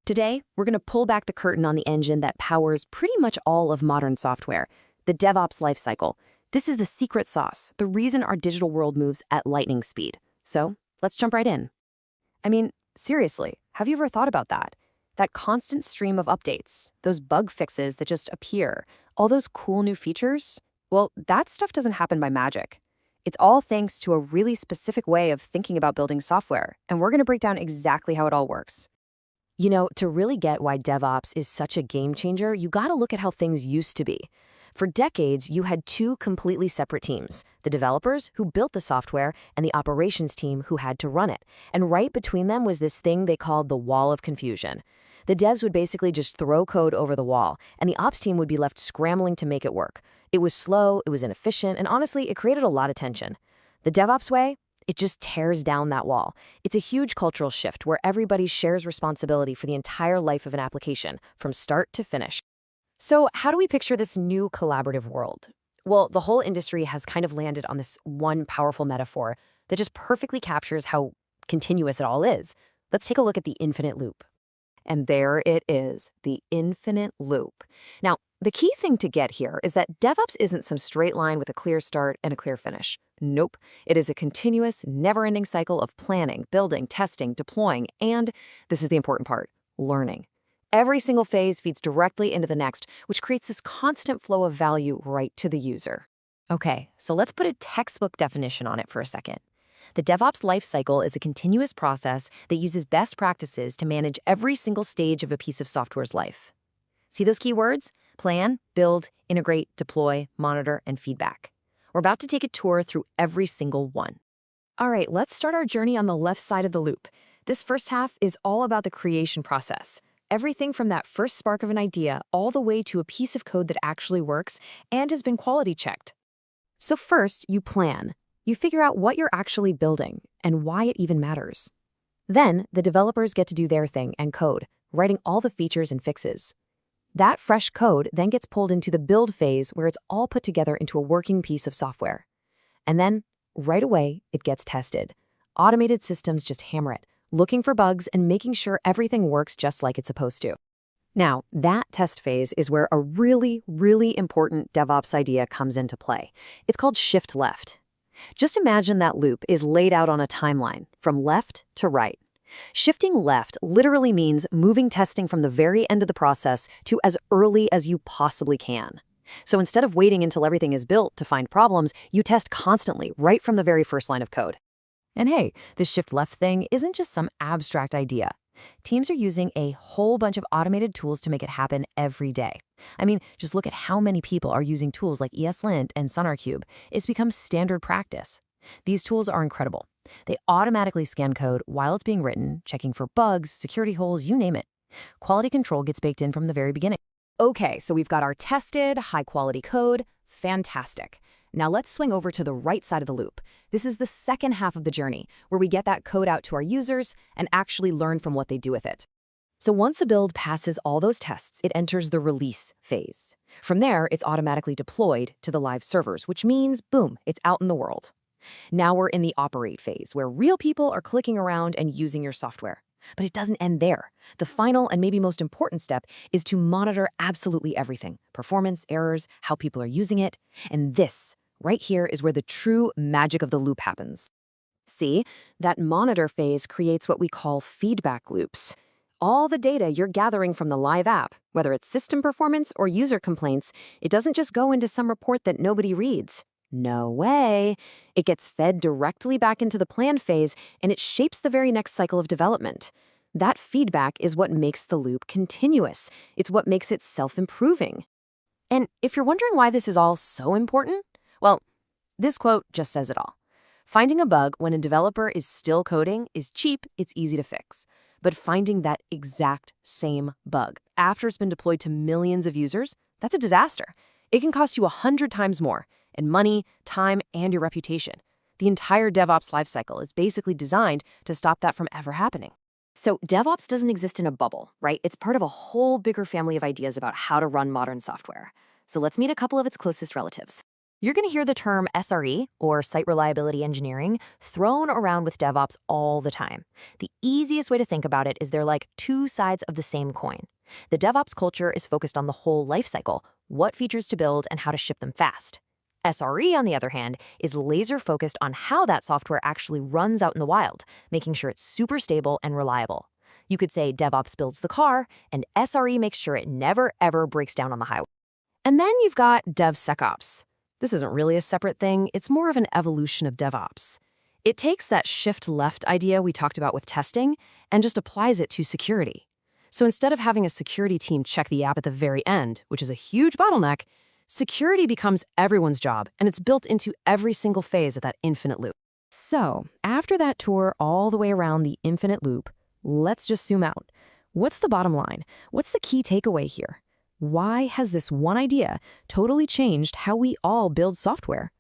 Today, we're going to pull back the curtain on the engine that powers pretty much all of modern software, the DevOps Lifecycle. This is the secret sauce, the reason our digital world moves at lightning speed. So, let's jump right in. I mean, seriously, have you ever thought about that? That constant stream of updates, those bug fixes that just appear, all those cool new features? Well, that stuff doesn't happen by magic. It's all thanks to a really specific way of thinking about building software, and we're going to break down exactly how it all works. You know, to really get why DevOps is such a game changer, you got to look at how things used to be. For decades, you had two completely separate teams, the developers who built the software and the operations team who had to run it. And right between them was this thing they called the wall of confusion. The devs would basically just throw code over the wall, and the ops team would be left scrambling to make it work. It was slow, it was inefficient, and honestly, it created a lot of tension. The DevOps way? It just tears down that wall. It's a huge cultural shift where everybody shares responsibility for the entire life of an application, from start to finish. So how do we picture this new collaborative world? Well, the whole industry has kind of landed on this one powerful metaphor that just perfectly captures how continuous it all is. Let's take a look at the infinite loop. And there it is, the infinite loop. Now, the key thing to get here is that DevOps isn't some straight line with a clear start and a clear finish. Nope. It is a continuous, never-ending cycle of planning, building, testing, deploying, and, this is the important part, learning. Every single phase feeds directly into the next, which creates this constant flow of value right to the user. Okay, so let's put a textbook definition on it for a second. The DevOps lifecycle is a continuous process that uses best practices to manage every single stage of a piece of software's life. See those keywords? Plan, build, integrate, deploy, monitor, and feedback. We're about to take a tour through every single one. All right, let's start our journey on the left side of the loop. This first half is all about the creation process. Everything from that first spark of an idea all the way to a piece of code that actually works and has been quality checked. So first, you plan. You figure out what you're actually building and why it even matters. Then, the developers get to do their thing and code, writing all the features and fixes. That fresh code then gets pulled into the build phase where it's all put together into a working piece of software. And then, right away, it gets tested. Automated systems just hammer it, looking for bugs and making sure everything works just like it's supposed to. Now, that test phase is where a really, really important DevOps idea comes into play. It's called shift left. Just imagine that loop is laid out on a timeline, from left to right. Shifting left literally means moving testing from the very end of the process to as early as you possibly can. So instead of waiting until everything is built to find problems, you test constantly right from the very first line of code. And hey, this shift left thing isn't just some abstract idea. Teams are using a whole bunch of automated tools to make it happen every day. I mean, just look at how many people are using tools like ESLint and SonarQube. It's become standard practice. These tools are incredible. They automatically scan code while it's being written, checking for bugs, security holes, you name it. Quality control gets baked in from the very beginning. Okay, so we've got our tested, high-quality code. Fantastic. Now let's swing over to the right side of the loop. This is the second half of the journey, where we get that code out to our users and actually learn from what they do with it. So once a build passes all those tests, it enters the release phase. From there, it's automatically deployed to the live servers, which means, boom, it's out in the world. Now we're in the operate phase, where real people are clicking around and using your software. But it doesn't end there. The final and maybe most important step is to monitor absolutely everything: performance, errors, how people are using it. And this, right here, is where the true magic of the loop happens. See, that monitor phase creates what we call feedback loops. All the data you're gathering from the live app, whether it's system performance or user complaints, it doesn't just go into some report that nobody reads. No way. It gets fed directly back into the plan phase, and it shapes the very next cycle of development. That feedback is what makes the loop continuous. It's what makes it self-improving. And if you're wondering why this is all so important, well, this quote just says it all. Finding a bug when a developer is still coding is cheap, it's easy to fix. But finding that exact same bug after it's been deployed to millions of users, that's a disaster. It can cost you 100 times more in money, time, and your reputation. The entire DevOps lifecycle is basically designed to stop that from ever happening. So DevOps doesn't exist in a bubble, right? It's part of a whole bigger family of ideas about how to run modern software. So let's meet a couple of its closest relatives. You're going to hear the term SRE, or Site Reliability Engineering, thrown around with DevOps all the time. The easiest way to think about it is they're like two sides of the same coin. The DevOps culture is focused on the whole lifecycle, what features to build and how to ship them fast. SRE, on the other hand, is laser-focused on how that software actually runs out in the wild, making sure it's super stable and reliable. You could say DevOps builds the car, and SRE makes sure it never, ever breaks down on the highway. And then you've got DevSecOps. This isn't really a separate thing, it's more of an evolution of DevOps. It takes that shift-left idea we talked about with testing and just applies it to security. So instead of having a security team check the app at the very end, which is a huge bottleneck, security becomes everyone's job, and it's built into every single phase of that infinite loop. So, after that tour all the way around the infinite loop, let's just zoom out. What's the bottom line? What's the key takeaway here? Why has this one idea totally changed how we all build software?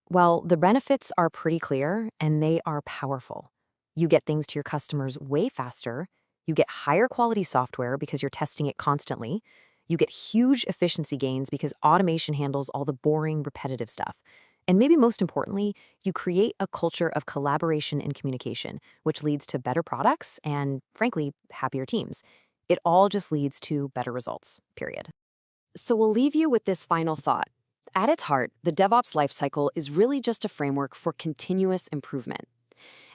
Well, the benefits are pretty clear, and they are powerful. You get things to your customers way faster. You get higher quality software because you're testing it constantly. You get huge efficiency gains because automation handles all the boring, repetitive stuff. And maybe most importantly, you create a culture of collaboration and communication, which leads to better products and, frankly, happier teams. It all just leads to better results, period. So we'll leave you with this final thought. At its heart, the DevOps lifecycle is really just a framework for continuous improvement.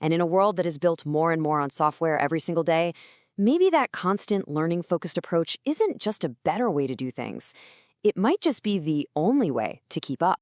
And in a world that is built more and more on software every single day, maybe that constant learning-focused approach isn't just a better way to do things. It might just be the only way to keep up.